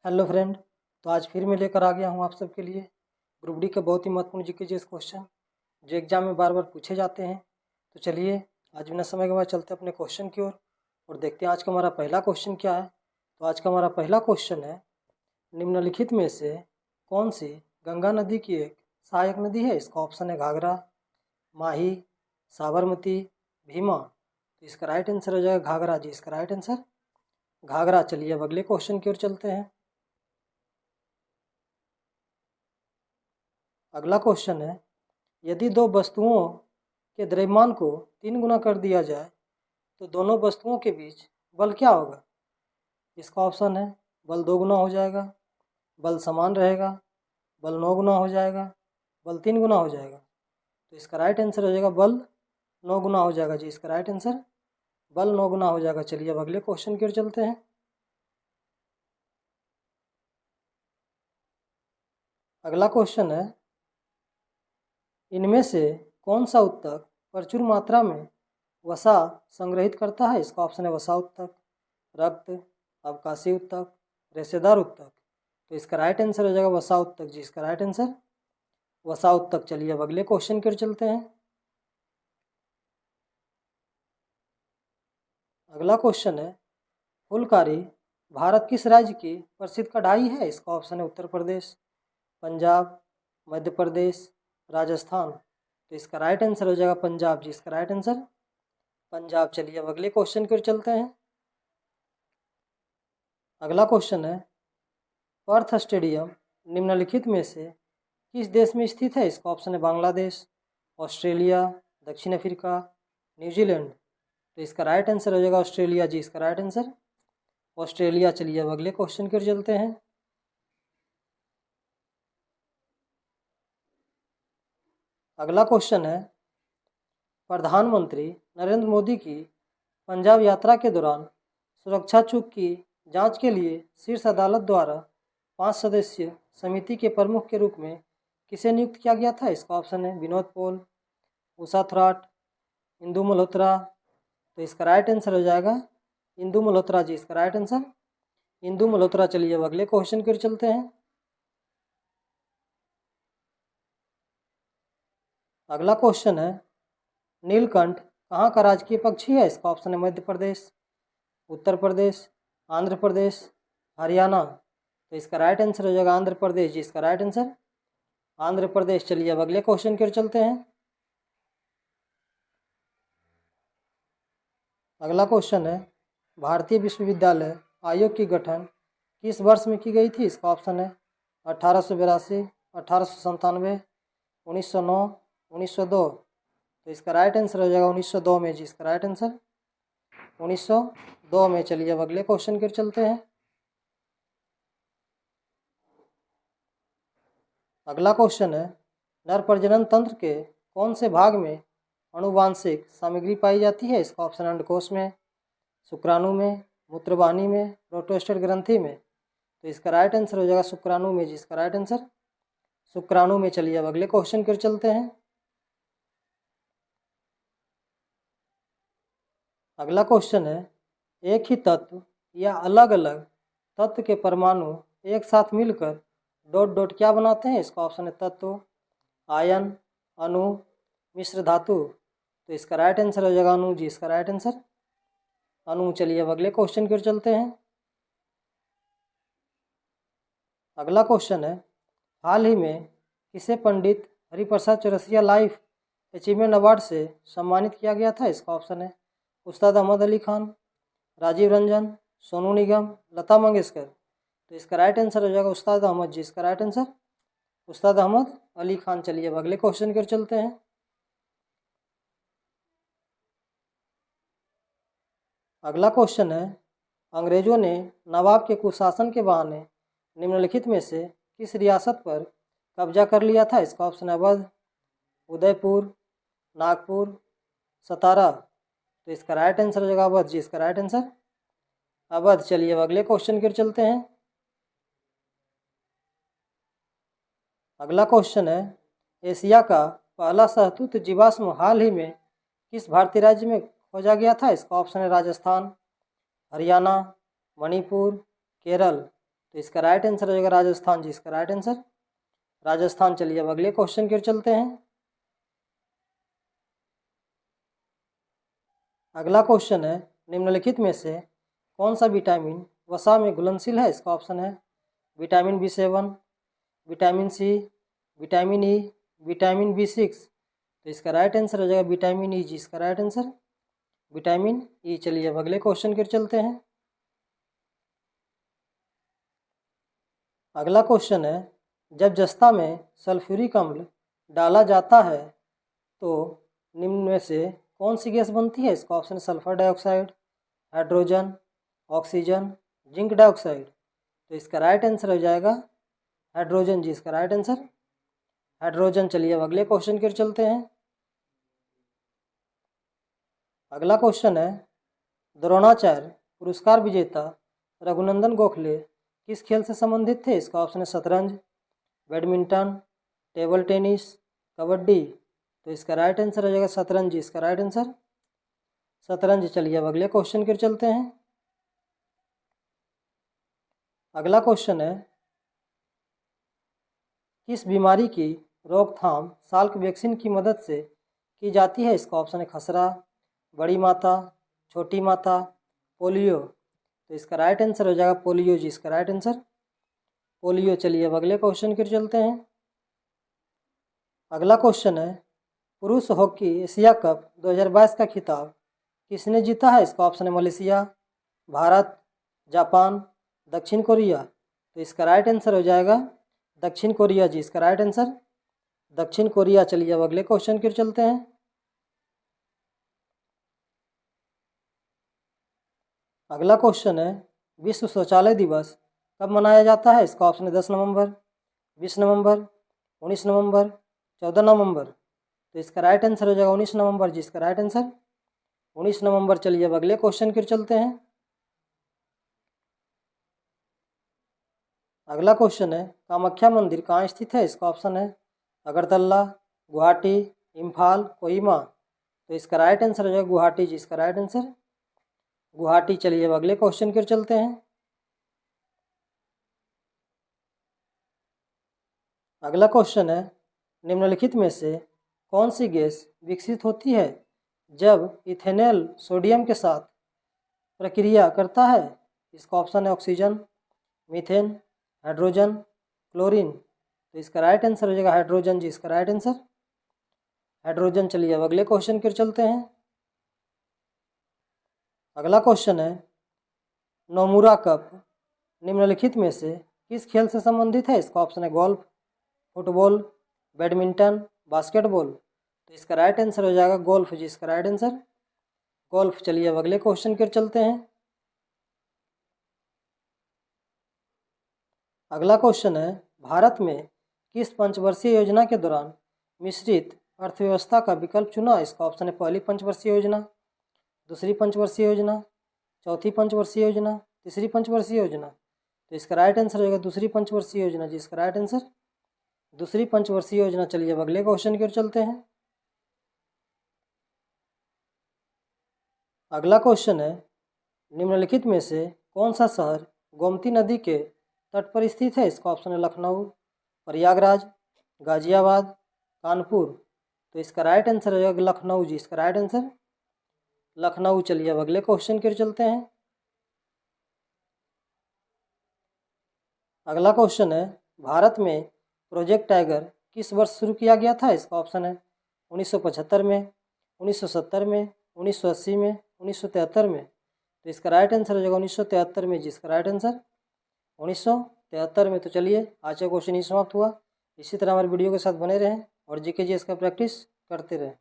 Hello friend. तो आज फिर मैं लेकर आ गया हूँ आप सबके लिए ग्रुप डी के बहुत ही महत्वपूर्ण जीके जीएस क्वेश्चन जो एग्जाम में बार बार पूछे जाते हैं। तो चलिए आज बिना समय गंवाए चलते अपने क्वेश्चन की ओर और देखते हैं आज का हमारा पहला क्वेश्चन क्या है। तो आज का हमारा पहला क्वेश्चन है, निम्नलिखित में से कौन सी गंगा नदी की एक सहायक नदी है। इसका ऑप्शन है घाघरा, माही, साबरमती, भीमा। तो इसका राइट आंसर हो जाएगा घाघरा जी। इसका राइट आंसर घाघरा। चलिए अब अगले क्वेश्चन की ओर चलते हैं। अगला क्वेश्चन है, यदि दो वस्तुओं के द्रव्यमान को 3 गुना कर दिया जाए तो दोनों वस्तुओं के बीच बल क्या होगा। इसका ऑप्शन है बल 2 गुना हो जाएगा, बल समान रहेगा, बल 9 गुना हो जाएगा, बल 3 गुना हो जाएगा। तो इसका राइट आंसर हो जाएगा बल 9 गुना हो जाएगा जी। इसका राइट आंसर बल 9 गुना हो जाएगा। चलिए अब अगले क्वेश्चन की ओर चलते हैं। अगला क्वेश्चन है, इनमें से कौन सा उत्तक प्रचुर मात्रा में वसा संग्रहित करता है। इसका ऑप्शन है वसा उत्तक, रक्त, अवकाशी उत्तक, रेशेदार उत्तक। तो इसका राइट आंसर हो जाएगा वसा उत्तक जी। इसका राइट आंसर वसा उत्तक। चलिए अब अगले क्वेश्चन की ओर चलते हैं। अगला क्वेश्चन है, फुलकारी भारत किस राज्य की प्रसिद्ध कढ़ाई है। इसका ऑप्शन है उत्तर प्रदेश, पंजाब, मध्य प्रदेश, राजस्थान। तो इसका राइट आंसर हो जाएगा पंजाब जी। इसका राइट आंसर पंजाब। चलिए अब अगले क्वेश्चन की ओर चलते हैं। अगला क्वेश्चन है, पर्थ स्टेडियम निम्नलिखित में से किस देश में स्थित है। इसका ऑप्शन है बांग्लादेश, ऑस्ट्रेलिया, दक्षिण अफ्रीका, न्यूजीलैंड। तो इसका राइट आंसर हो जाएगा ऑस्ट्रेलिया जी। इसका राइट आंसर ऑस्ट्रेलिया। चलिए अब अगले क्वेश्चन की ओर चलते हैं। अगला क्वेश्चन है, प्रधानमंत्री नरेंद्र मोदी की पंजाब यात्रा के दौरान सुरक्षा चूक की जांच के लिए शीर्ष अदालत द्वारा 5 सदस्यीय समिति के प्रमुख के रूप में किसे नियुक्त किया गया था। इसका ऑप्शन है विनोद पॉल, उषा थ्राट, इंदु मल्होत्रा। तो इसका राइट आंसर हो जाएगा इंदु मल्होत्रा जी। इसका राइट आंसर इंदु मल्होत्रा। चलिए अब अगले क्वेश्चन की ओर चलते हैं। अगला क्वेश्चन है, नीलकंठ कहाँ का राजकीय पक्षी है। इसका ऑप्शन है मध्य प्रदेश, उत्तर प्रदेश, आंध्र प्रदेश, हरियाणा। तो इसका राइट आंसर हो जाएगा आंध्र प्रदेश जी। इसका राइट आंसर आंध्र प्रदेश। चलिए अब अगले क्वेश्चन की ओर चलते हैं। अगला क्वेश्चन है, भारतीय विश्वविद्यालय आयोग की गठन किस वर्ष में की गई थी। इसका ऑप्शन है 1882, 1897, 1909, 1902। तो इसका राइट आंसर हो जाएगा 1902 में जी। इसका राइट आंसर 1902 में। चलिए अब अगले क्वेश्चन की ओर चलते हैं। अगला क्वेश्चन है, नर प्रजनन तंत्र के कौन से भाग में आनुवांशिक सामग्री पाई जाती है। इसका ऑप्शन अंडकोश में, शुक्राणु में, मूत्रवाहिनी में, प्रोटोस्टेट ग्रंथि में। तो इसका राइट आंसर हो जाएगा शुक्राणु में जी। इसका राइट आंसर शुक्राणु में। चलिए अब अगले क्वेश्चन की ओर चलते हैं। अगला क्वेश्चन है, एक ही तत्व या अलग अलग तत्व के परमाणु एक साथ मिलकर डॉट डॉट क्या बनाते हैं। इसका ऑप्शन है तत्व, आयन, अणु, मिश्र धातु। तो इसका राइट आंसर हो जाएगा अणु जी। इसका राइट आंसर अणु। चलिए अब अगले क्वेश्चन की ओर चलते हैं। अगला क्वेश्चन है, हाल ही में किसे Pandit Hariprasad Chaurasia life achievement award से सम्मानित किया गया था। इसका ऑप्शन है उस्ताद अहमद अली खान, राजीव रंजन, सोनू निगम, लता मंगेशकर। तो इसका राइट आंसर हो जाएगा उस्ताद अहमद जी। इसका राइट आंसर उस्ताद अहमद अली खान। चलिए अब अगले क्वेश्चन की ओर चलते हैं। अगला क्वेश्चन है, अंग्रेजों ने नवाब के कुशासन के बहाने निम्नलिखित में से किस रियासत पर कब्जा कर लिया था। इसका ऑप्शन है अवध, उदयपुर, नागपुर, सतारा। तो इसका राइट आंसर हो जाएगा अवध जी। इसका राइट आंसर अवध। चलिए अब अगले क्वेश्चन की ओर चलते हैं। अगला क्वेश्चन है, एशिया का पहला शहतूत जीवाश्म हाल ही में किस भारतीय राज्य में खोजा गया था। इसका ऑप्शन है राजस्थान, हरियाणा, मणिपुर, केरल। तो इसका राइट आंसर हो जाएगा राजस्थान जी, इसका राइट आंसर राजस्थान। चलिए अब अगले क्वेश्चन की ओर चलते हैं। अगला क्वेश्चन है, निम्नलिखित में से कौन सा विटामिन वसा में घुलनशील है? इसका ऑप्शन है vitamin B7, vitamin C, vitamin E, vitamin B6। तो इसका राइट आंसर हो जाएगा विटामिन ई जी, इसका राइट आंसर विटामिन ई। चलिए अब अगले क्वेश्चन की ओर चलते हैं। अगला क्वेश्चन है, जब जस्ता में सल्फ्यूरिक अम्ल डाला जाता है तो निम्न में से कौन सी गैस बनती है? इसका ऑप्शन है sulphur dioxide, hydrogen, oxygen, zinc dioxide. तो इसका राइट आंसर हो जाएगा हाइड्रोजन जी, इसका राइट आंसर हाइड्रोजन। चलिए अब अगले क्वेश्चन की ओर चलते हैं। अगला क्वेश्चन है, द्रोणाचार्य पुरस्कार विजेता रघुनंदन गोखले किस खेल से संबंधित थे? इसका ऑप्शन है शतरंज, बैडमिंटन, टेबल टेनिस, कबड्डी। तो इसका राइट आंसर हो जाएगा शतरंज जी, इसका राइट आंसर शतरंज। चलिए अब अगले क्वेश्चन की ओर चलते हैं। अगला क्वेश्चन है, किस बीमारी की रोकथाम साल्क वैक्सीन की मदद से की जाती है? इसका ऑप्शन है खसरा, बड़ी माता, छोटी माता, पोलियो। तो इसका राइट आंसर हो जाएगा पोलियो जी, इसका राइट आंसर पोलियो। चलिए अब अगले क्वेश्चन की ओर चलते हैं। अगला क्वेश्चन है, पुरुष हॉकी एशिया कप 2022 का खिताब किसने जीता है? इसका ऑप्शन है मलेशिया, भारत, जापान, दक्षिण कोरिया। तो इसका राइट आंसर हो जाएगा दक्षिण कोरिया जी, इसका राइट आंसर दक्षिण कोरिया। चलिए अब अगले क्वेश्चन की ओर चलते हैं। अगला क्वेश्चन है, विश्व शौचालय दिवस कब मनाया जाता है? इसका ऑप्शन है 10 नवंबर, 20 नवंबर, 19 नवंबर, 14 नवंबर। तो इसका राइट आंसर हो जाएगा 19 नवंबर जी, इसका राइट आंसर 19 नवंबर। चलिए अब अगले क्वेश्चन की ओर चलते हैं। अगला क्वेश्चन है, कामाख्या मंदिर कहाँ स्थित है? इसका ऑप्शन है अगरतला, गुवाहाटी, इम्फाल, कोहिमा। तो इसका राइट आंसर हो जाएगा गुवाहाटी जी, इसका राइट आंसर गुवाहाटी। चलिए अब अगले क्वेश्चन की ओर चलते हैं। अगला क्वेश्चन है, निम्नलिखित में से कौन सी गैस विकसित होती है जब इथेनॉल सोडियम के साथ प्रक्रिया करता है? इसका ऑप्शन है ऑक्सीजन, मीथेन, हाइड्रोजन, क्लोरीन। तो इसका राइट आंसर हो जाएगा हाइड्रोजन जी, इसका राइट आंसर हाइड्रोजन। चलिए अब अगले क्वेश्चन की ओर चलते हैं। अगला क्वेश्चन है, नोमुरा कप निम्नलिखित में से किस खेल से संबंधित है? इसका ऑप्शन है गोल्फ, फुटबॉल, बैडमिंटन, बास्केटबॉल। तो इसका राइट आंसर हो जाएगा गोल्फ जी, इसका राइट आंसर गोल्फ। चलिए अब अगले क्वेश्चन की ओर चलते हैं। अगला क्वेश्चन है, भारत में किस पंचवर्षीय योजना के दौरान मिश्रित अर्थव्यवस्था का विकल्प चुना? इसका ऑप्शन है पहली पंचवर्षीय योजना, दूसरी पंचवर्षीय योजना, चौथी पंचवर्षीय योजना, तीसरी पंचवर्षीय योजना। तो इसका राइट आंसर होगा दूसरी पंचवर्षीय योजना जी, इसका राइट आंसर दूसरी पंचवर्षीय योजना। चलिए अब अगले क्वेश्चन की ओर चलते हैं। अगला क्वेश्चन है, निम्नलिखित में से कौन सा शहर गोमती नदी के तट पर स्थित है? इसका ऑप्शन है लखनऊ, प्रयागराज, गाजियाबाद, कानपुर। तो इसका राइट आंसर है लखनऊ जी, इसका राइट आंसर लखनऊ। चलिए अब अगले क्वेश्चन की ओर चलते हैं। अगला क्वेश्चन है, भारत में प्रोजेक्ट टाइगर किस वर्ष शुरू किया गया था? इसका ऑप्शन है 1975 में, 1970 में, 1980 में, 1973 में। तो इसका राइट आंसर हो जाएगा 1973 में, जिसका राइट आंसर 1973 में। तो चलिए आज का क्वेश्चन ही समाप्त हुआ। इसी तरह हमारे वीडियो के साथ बने रहें और जीके जीएस का प्रैक्टिस करते रहें।